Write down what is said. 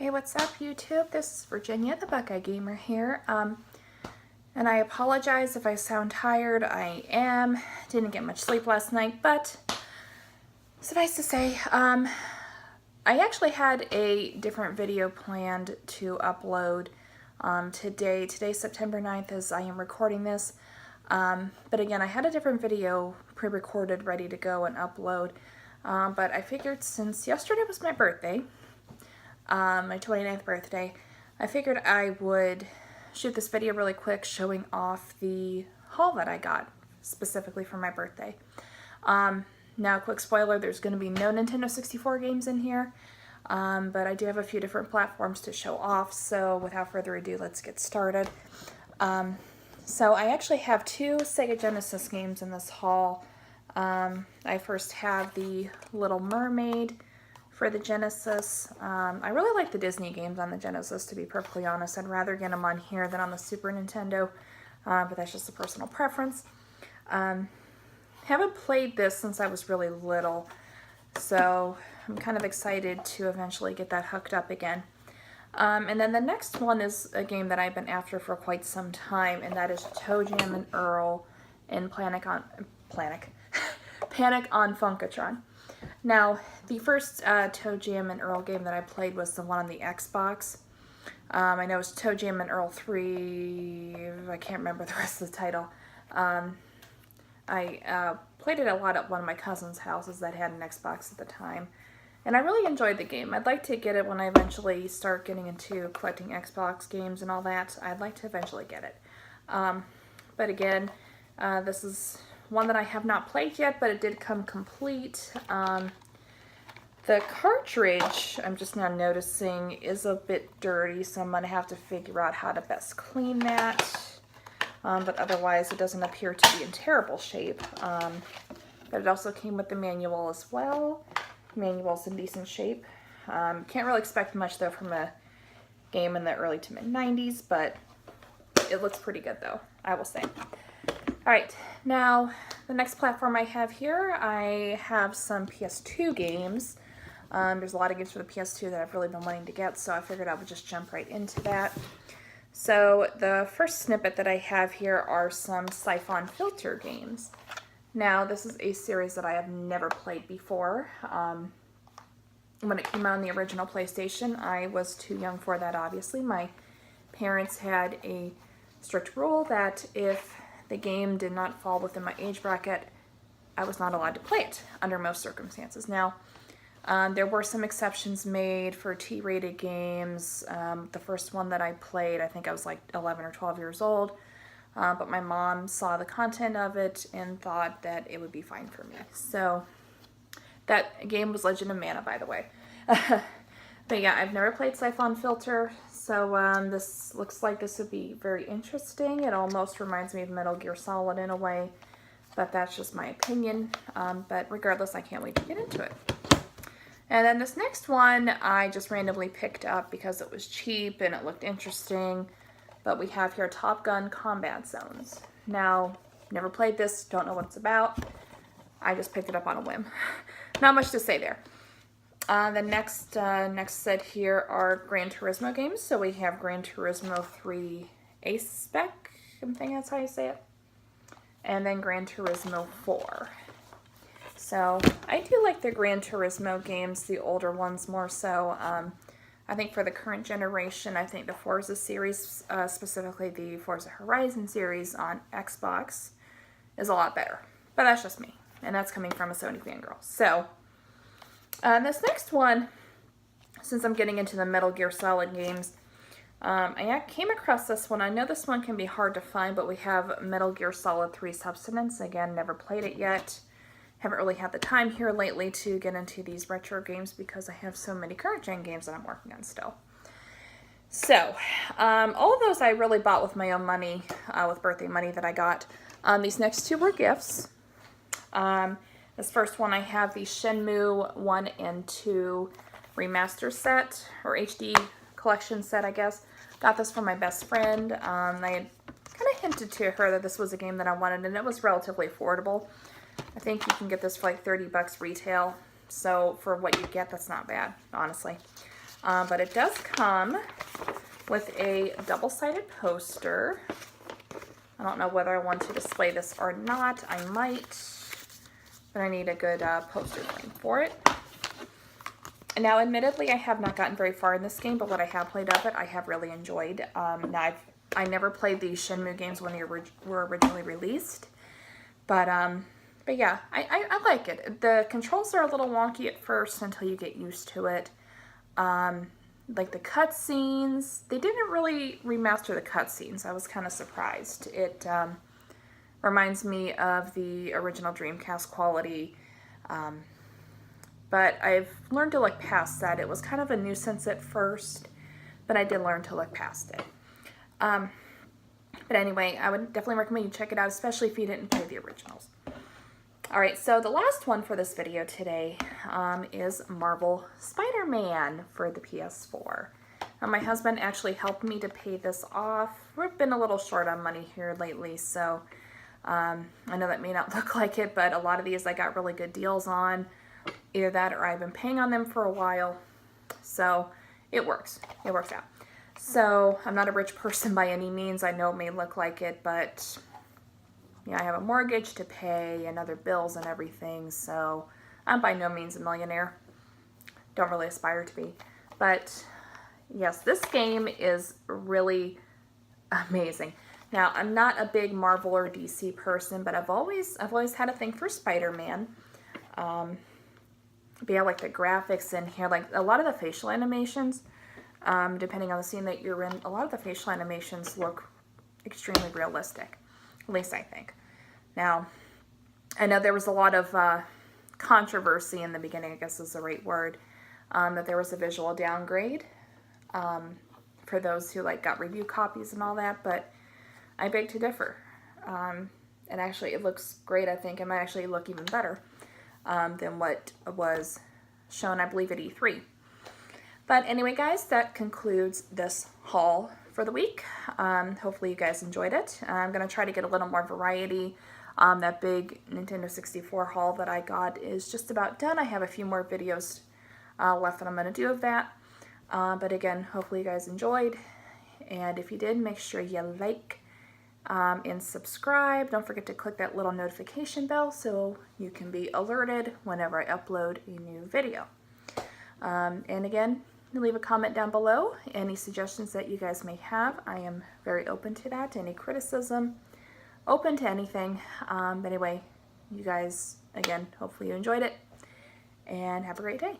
Hey, what's up, YouTube? This is Virginia, the Buckeye Gamer here. And I apologize if I sound tired. I am. Didn't get much sleep last night, but suffice to say, I actually had a different video planned to upload today. Today's September 9th as I am recording this. But again, I had a different video pre-recorded ready to go and upload. But I figured since yesterday was my birthday, my 29th birthday, I figured I would shoot this video really quick showing off the haul that I got specifically for my birthday. Now, quick spoiler, there's going to be no Nintendo 64 games in here, but I do have a few different platforms to show off, so without further ado, let's get started. So I actually have two Sega Genesis games in this haul. I first have the Little Mermaid for the Genesis. I really like the Disney games on the Genesis, to be perfectly honest. I'd rather get them on here than on the Super Nintendo, but that's just a personal preference. Haven't played this since I was really little, so I'm kind of excited to eventually get that hooked up again. And then the next one is a game that I've been after for quite some time, and that is ToeJam and Earl in Panic on Funkotron. Now, the first ToeJam and Earl game that I played was the one on the Xbox. I know it was ToeJam and Earl 3, I can't remember the rest of the title. I played it a lot at one of my cousin's houses that had an Xbox at the time. And I really enjoyed the game. I'd like to get it when I eventually start getting into collecting Xbox games and all that. I'd like to eventually get it. But again, this is one that I have not played yet, but it did come complete. The cartridge, I'm just now noticing, is a bit dirty, so I'm going to have to figure out how to best clean that. But otherwise, it doesn't appear to be in terrible shape. But it also came with the manual as well. Manual's in decent shape. Can't really expect much, though, from a game in the early to mid-90s, but it looks pretty good, though, I will say. Alright, now the next platform I have here, I have some PS2 games. There's a lot of games for the PS2 that I've really been wanting to get, so I figured I would just jump right into that. So the first snippet that I have here are some Siphon Filter games. Now, this is a series that I have never played before. When it came out on the original PlayStation, I was too young for that, obviously. My parents had a strict rule that if the game did not fall within my age bracket, I was not allowed to play it under most circumstances. Now, there were some exceptions made for T-rated games. The first one that I played, I think I was like 11 or 12 years old, but my mom saw the content of it and thought that it would be fine for me. So that game was Legend of Mana, by the way. But yeah, I've never played Siphon Filter, so this looks like this would be very interesting. It almost reminds me of Metal Gear Solid in a way, but that's just my opinion. But regardless, I can't wait to get into it. And then this next one I just randomly picked up because it was cheap and it looked interesting. But we have here Top Gun Combat Zones. Now, never played this, don't know what it's about. I just picked it up on a whim. Not much to say there. The next set here are Gran Turismo games. So we have Gran Turismo 3 Ace Spec, I think that's how you say it. And then Gran Turismo 4. So I do like the Gran Turismo games, the older ones more so. I think for the current generation, I think the Forza series, specifically the Forza Horizon series on Xbox, is a lot better. But that's just me, and that's coming from a Sony fangirl. So this next one, since I'm getting into the Metal Gear Solid games, I came across this one. I know this one can be hard to find, but we have Metal Gear Solid 3 Subsistence. Again, never played it yet. Haven't really had the time here lately to get into these retro games because I have so many current gen games that I'm working on still. So, all of those I really bought with my own money, with birthday money that I got. These next two were gifts. This first one I have the Shenmue 1 and 2 remaster set, or HD collection set, I guess. Got this from my best friend. I had kind of hinted to her that this was a game that I wanted, and it was relatively affordable. I think you can get this for like 30 bucks retail, so for what you get, that's not bad, honestly. But it does come with a double-sided poster. I don't know whether I want to display this or not. I might, but I need a good poster frame for it. And now, admittedly, I have not gotten very far in this game, but what I have played of it, I have really enjoyed. Now, I never played these Shenmue games when they were originally released, but yeah, I like it. The controls are a little wonky at first until you get used to it. Like the cutscenes, they didn't really remaster the cutscenes. I was kind of surprised. It reminds me of the original Dreamcast quality, but I've learned to look past that. It was kind of a nuisance at first, but I did learn to look past it. But anyway, I would definitely recommend you check it out, especially if you didn't play the originals. Alright, so the last one for this video today is Marvel Spider-Man for the PS4. Now, my husband actually helped me to pay this off. We've been a little short on money here lately, so I know that may not look like it, but a lot of these I got really good deals on. Either that or I've been paying on them for a while. So it works. It works out. So I'm not a rich person by any means. I know it may look like it, but yeah, I have a mortgage to pay and other bills and everything, so I'm by no means a millionaire. Don't really aspire to be. But yes, this game is really amazing. Now, I'm not a big Marvel or DC person, but I've always had a thing for Spider-Man. But yeah, like the graphics in here, like a lot of the facial animations, depending on the scene that you're in, a lot of the facial animations look extremely realistic. At least I think. Now, I know there was a lot of controversy in the beginning, I guess is the right word, that there was a visual downgrade for those who got review copies and all that, but I beg to differ. And actually, it looks great. I think it might actually look even better than what was shown, I believe, at E3. But anyway, guys, that concludes this haul for the week. Hopefully you guys enjoyed it. I'm going to try to get a little more variety. That big Nintendo 64 haul that I got is just about done. I have a few more videos left that I'm going to do of that. But again, hopefully you guys enjoyed. And if you did, make sure you like and subscribe. Don't forget to click that little notification bell so you can be alerted whenever I upload a new video. And again, leave a comment down below. Any suggestions that you guys may have, I am very open to that. Any criticism, open to anything. But anyway, you guys, again, hopefully you enjoyed it, and have a great day.